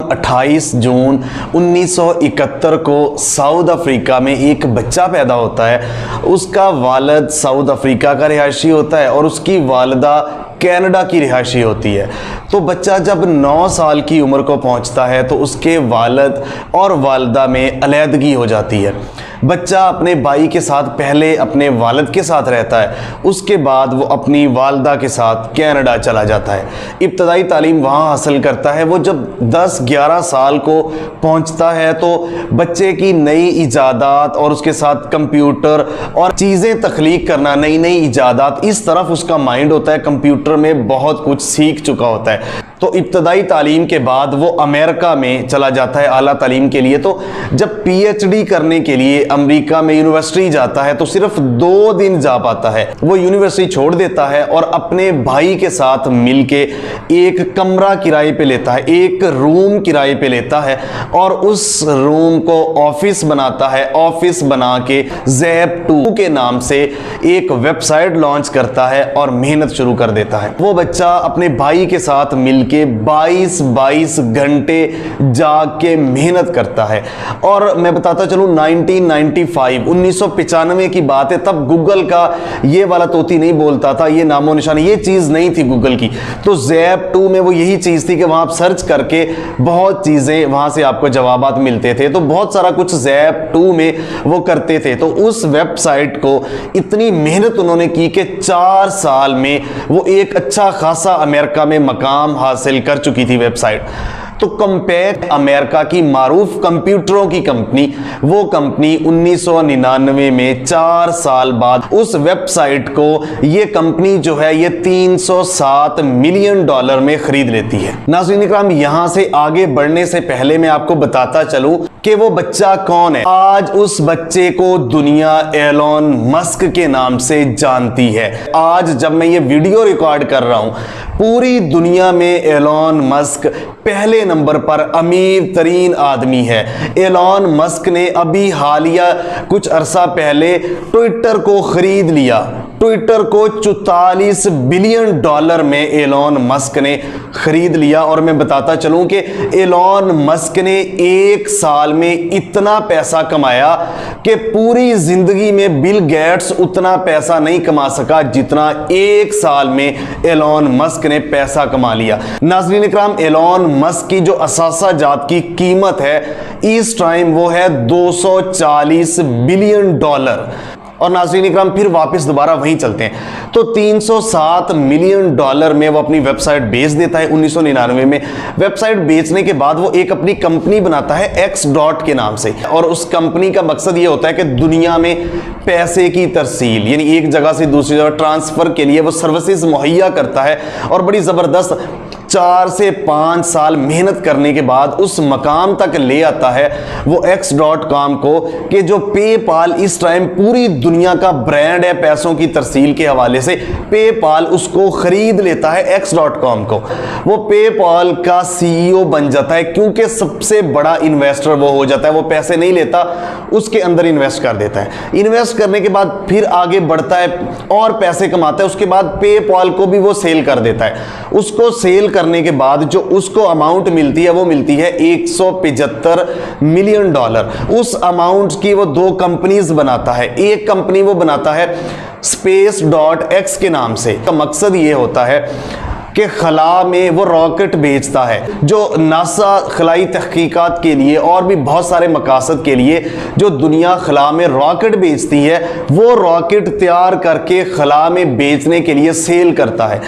28 जून 1971 को south Africa में एक बच्चा पैदा होता है। उसका वालिद साउथ अफ्रीका का रिहायशी होता है और उसकी वालिदा कनाडा की रिहायशी होती है। तो बच्चा जब 9 साल की उम्र को पहुंचता है तो उसके वालिद और वालिदा में अलहदगी हो जाती है। बच्चा अपने भाई के साथ पहले अपने वालिद के साथ रहता है, उसके बाद वो अपनी वालिदा के साथ कनाडा चला जाता है। इब्तदाई तालीम वहाँ हासिल करता है। वो जब 10-11 साल को पहुँचता है तो बच्चे की नई इजादात और उसके साथ कंप्यूटर और चीज़ें तख्लीक करना, नई नई इजादात, इस तरफ उसका माइंड होता है। कंप्यूटर में बहुत कुछ सीख चुका होता है। तो इब्तदाई तालीम के बाद वो अमेरिका में चला जाता है आला तालीम के लिए। तो जब पीएचडी करने के लिए अमेरिका में यूनिवर्सिटी जाता है तो सिर्फ 2 दिन जा पाता है। वो यूनिवर्सिटी छोड़ देता है और अपने भाई के साथ मिलके एक कमरा किराए पे लेता है, एक रूम किराए पे लेता है और उस रूम को ऑफिस बनाता है। ऑफिस बना के Zep2 के नाम से एक वेबसाइट लॉन्च करता है और मेहनत शुरू कर देता है। वो बच्चा अपने भाई के साथ मिलके 22 घंटे जाग के मेहनत करता है। और मैं बताता चलूं 1995 की बात है, तब गूगल का ये वाला तोती नहीं बोलता था, ये नामो निशान, ये चीज़ नहीं थी गूगल की। तो Zep2 में वो यही चीज़ थी कि वहाँ आप सर्च करके बहुत चीज़ें वहाँ से आपको जवाबात मिलते थे। तो बहुत सारा कुछ Zep2 में वो करते थे। तो उस वेबसाइट को इतनी मेहनत उन्होंने की कि 4 साल में वो एक अच्छा खासा अमेरिका में मकाम हासिल कर चुकी थी वेबसाइट। तो कॉम्पैक्ट अमेरिका की मारूफ कंप्यूटरों की कंपनी, वो कंपनी 1999 में 4 साल बाद उस वेबसाइट को ये कंपनी जो है ये $307 मिलियन में खरीद लेती है। नाज़रीन इकराम, यहां से आगे बढ़ने से पहले मैं आपको बताता चलूं कि वो बच्चा कौन है। आज उस बच्चे को दुनिया एलोन मस्क के नाम से जानती है। आज जब मैं ये वीडियो रिकॉर्ड कर रहा हूं, पूरी दुनिया में एलोन मस्क पहले नंबर पर अमीर तरीन आदमी है। एलोन मस्क ने अभी हालिया कुछ अरसा पहले ट्विटर को खरीद लिया। ट्विटर को $44 बिलियन में एलोन मस्क ने खरीद लिया। और मैं बताता चलूं कि एलोन मस्क ने 1 साल में इतना पैसा कमाया कि पूरी जिंदगी में बिल गेट्स उतना पैसा नहीं कमा सका जितना 1 साल में एलोन मस्क ने पैसा कमा लिया। नाज़रीन इकराम, एलोन मस्क की जो असासा जात की कीमत है इस टाइम वो है $240 बिलियन। और नाज़रीन इकराम, फिर वापस दोबारा वहीं चलते हैं। तो $307 मिलियन में वो अपनी वेबसाइट बेच देता है 1999 में। वेबसाइट बेचने के बाद वो एक अपनी कंपनी बनाता है Xdot के नाम से। और उस कंपनी का मकसद ये होता है कि दुनिया में पैसे की तरसील, यानी एक जगह से दूसरी जगह ट्रांसफर के लिए वो सर्विसेज मुहैया करता है। और बड़ी ज़बरदस्त 4 से 5 साल मेहनत करने के बाद उस मकाम तक ले आता है वो X.com को कि जो पेपाल इस टाइम पूरी दुनिया का ब्रांड है पैसों की तरसील के हवाले से। पेपाल उसको खरीद लेता है X.com को। वो पेपाल का CEO बन जाता है क्योंकि सबसे बड़ा इन्वेस्टर वो हो जाता है। वो पैसे नहीं लेता, उसके अंदर इन्वेस्ट कर देता है। इन्वेस्ट करने के बाद फिर आगे बढ़ता है और पैसे कमाता है। उसके बाद पेपाल को भी वो सेल कर देता है। उसको सेल करने के बाद जो उसको अमाउंट मिलती है वो मिलती है $175 मिलियन। उस अमाउंट की वो 2 कंपनीज बनाता है। एक कंपनी वो बनाता है Space.X के नाम से। का मकसद ये होता है कि खला में वो रॉकेट भेजता है। जो नासा खलाई तहकीकात के लिए और भी बहुत सारे मकासद के लिए जो दुनिया खला में रॉकेट भेजती है, वो रॉकेट तैयार करके खला में बेचने के लिए सेल करता है।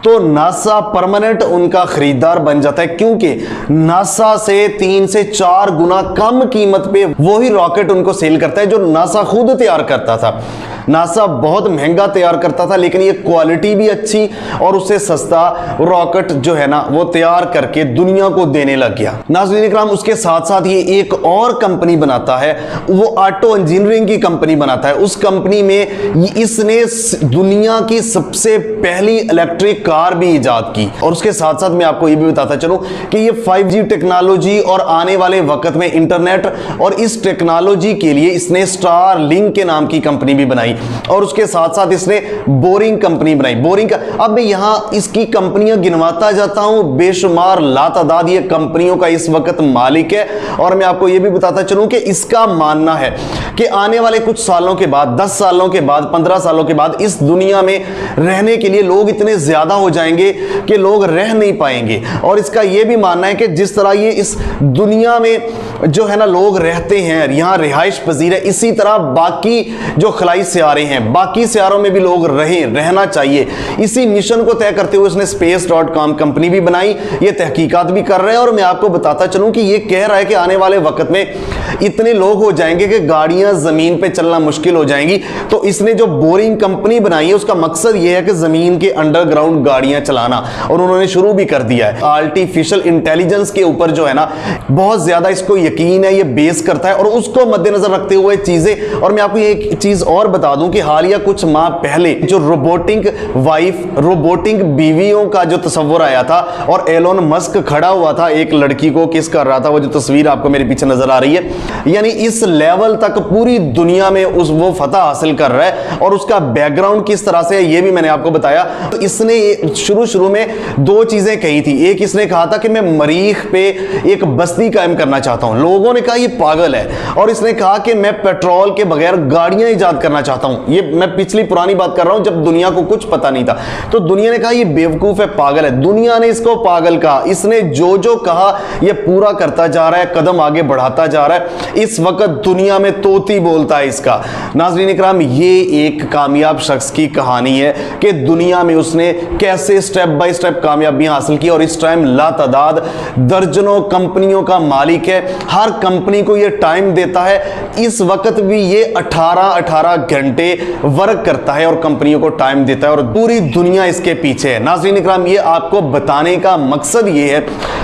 तो नासा परमानेंट उनका खरीदार बन जाता है क्योंकि नासा से 3 से 4 गुना कम कीमत पे वही रॉकेट उनको सेल करता है जो नासा खुद तैयार करता था। नासा बहुत महंगा तैयार करता था लेकिन ये क्वालिटी भी अच्छी और उससे सस्ता रॉकेट जो है ना वो तैयार करके दुनिया को देने लग गया। नाज़रीन इकराम, उसके साथ साथ ये एक और कंपनी बनाता है, वो ऑटो इंजीनियरिंग की कंपनी बनाता है। उस कंपनी में इसने दुनिया की सबसे पहली इलेक्ट्रिक कार भी इजाद की। और उसके साथ साथ मैं आपको ये भी बताता चलूं कि ये 5G टेक्नोलॉजी और आने वाले वक्त में इंटरनेट, और इस टेक्नोलॉजी के लिए इसने स्टारलिंक के नाम की कंपनी भी बनाई, और उसके साथ साथ इसने बोरिंग कंपनी बनाई। बोरिंग का अब मैं यहां इसकी कंपनियां गिनवाता जाता हूं, बेशुमार लातादाद ये कंपनियों का इस वक्त मालिक है। और मैं आपको यह भी बताता चलूं कि इसका मानना है कि आने वाले कुछ सालों के बाद, 10 सालों के बाद, 15 सालों के बाद इस दुनिया में रहने के लिए लोग इतने ज्यादा हो जाएंगे कि लोग रह नहीं पाएंगे। और इसका यह भी मानना है कि जिस तरह ये इस दुनिया में जो है ना लोग रहते हैं, यहां रिहाइश पजीर है, इसी तरह बाकी जो खलाई सियारे हैं, बाकी सियारों में भी लोग रहना चाहिए। इसी मिशन को तय करते हुए उसने space.com कंपनी भी बनाई, ये तहकीकात भी कर रहे हैं। और मैं आपको बताता चलूं कि ये कह रहा है कि आने वाले वक्त में इतने लोग हो जाएंगे कि गाड़ियां जमीन पे चलना मुश्किल हो जाएंगी। तो इसने जो बोरिंग कंपनी बनाई है उसका मकसद यह है कि जमीन के अंडरग्राउंड गाड़ियां चलाना, और उन्होंने शुरू भी कर दिया है। आर्टिफिशियल इंटेलिजेंस के ऊपर जो है ना बहुत ज्यादा इसको यकीन है, ये बेस करता है, और उसको मद्देनजर रखते हुए चीजें। और मैं आपको एक चीज और बता दूं कि हालिया कुछ माह पहले जो रोबोटिक वाइफ, रोबोटिक बीवियों का जो तस्वर आया था, और एलोन मस्क खड़ा हुआ था एक लड़की को किस कर रहा था, वो जो तस्वीर आपको मेरे पीछे नजर आ रही है, यानी इस लेवल तक पूरी दुनिया में वो फतह हासिल कर रहा है। और उसका बैकग्राउंड किस तरह से है ये भी मैंने आपको बताया। तो इसने शुरू में दो चीजें कही थी। एक इसने कहा था कि मैं मरीख पे एक बस्ती कायम करना चाहता हूं, लोगों ने कहा ये पागल है। और इसने कहा कि मैं पेट्रोल के बगैर गाड़ियां इजाद करना चाहता हूं। ये मैं पिछली पुरानी बात कर रहा हूं जब दुनिया को कुछ पता नहीं था। तो दुनिया ने कहा ये बेवकूफ है, पागल है। दुनिया ने इसको पागल कहा। इसने जो जो कहा ये पूरा करता जा रहा है, कदम आगे बढ़ाता जा रहा है। इस वक्त दुनिया में तोती बोलता है इसका। नाज़रीन इकराम, ये एक कामयाब शख्स की कहानी है कि दुनिया में उसने कैसे स्टेप बाय स्टेप कामयाबियां हासिल की, और इस टाइम लातादाद दर्जनों कंपनियों का मालिक है। हर कंपनी को ये टाइम देता है। इस वक्त भी ये 18 घंटे वर्क करता है और कंपनियों को टाइम देता है, और पूरी दुनिया इसके पीछे है। नाज़रीन इकराम, ये आपको बताने का मकसद ये है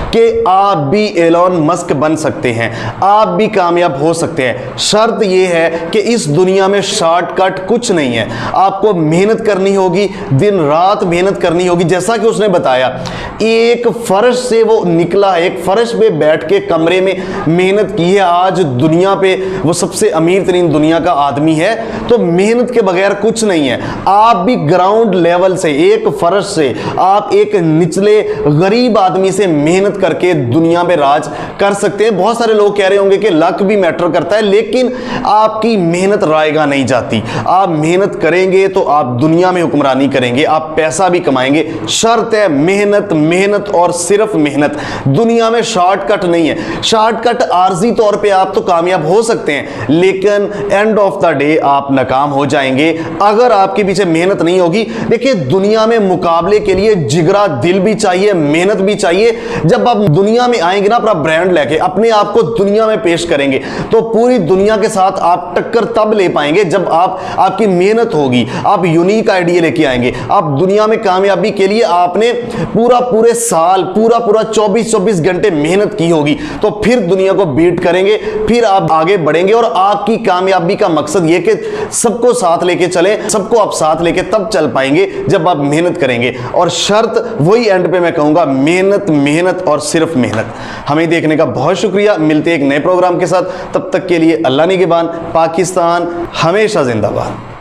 कि आप भी एलोन मस्क बन सकते हैं, आप भी कामयाब हो सकते हैं। शर्त यह है कि इस दुनिया में शॉर्टकट कुछ नहीं है। आपको मेहनत करनी होगी, दिन रात मेहनत करनी होगी। जैसा कि उसने बताया, एक फर्श से वो निकला है, एक फर्श पे बैठ के कमरे में मेहनत की है। आज दुनिया पे वो सबसे अमीर तरीन दुनिया का आदमी है। तो मेहनत के बगैर कुछ नहीं है। आप भी ग्राउंड लेवल से, एक फर्श से, आप एक निचले गरीब आदमी से मेहनत करके दुनिया में राज कर सकते हैं। बहुत सारे लोग कह रहे होंगे कि लक भी मैटर करता है, लेकिन आपकी मेहनत रायगा नहीं जाती। आप मेहनत करेंगे तो आप दुनिया में हुक्मरानी करेंगे, आप पैसा भी कमाएंगे। शर्त है मेहनत, मेहनत और सिर्फ मेहनत। दुनिया में शॉर्टकट नहीं है। शॉर्टकट आर्जी तौर पे आप तो कामयाब हो सकते हैं, लेकिन एंड ऑफ द डे आप नाकाम हो जाएंगे अगर आपके पीछे मेहनत नहीं होगी। देखिए, दुनिया में मुकाबले के लिए जिगरा दिल भी चाहिए, मेहनत भी चाहिए। जब आप दुनिया में आएंगे ना, अपना ब्रांड लेके अपने आप को दुनिया में पेश करेंगे, तो पूरी दुनिया के साथ आप टक्कर तब ले पाएंगे जब आपकी मेहनत होगी। आप यूनिक आइडिया लेके आएंगे। आप दुनिया में कामयाबी के लिए आपने पूरे साल, पूरा 24 घंटे मेहनत की होगी, तो फिर दुनिया को बीट करेंगे, फिर आप आगे बढ़ेंगे। और आपकी कामयाबी का मकसद यह कि सबको साथ लेके चले, सबको आप साथ लेके तब चल पाएंगे जब आप मेहनत करेंगे। और शर्त वही एंड पे मैं कहूंगा, मेहनत, मेहनत और सिर्फ मेहनत। हमें देखने का बहुत शुक्रिया। मिलते एक नए प्रोग्राम के साथ, तब तक के लिए अल्लाह निगहबान। पाकिस्तान हमेशा जिंदाबाद।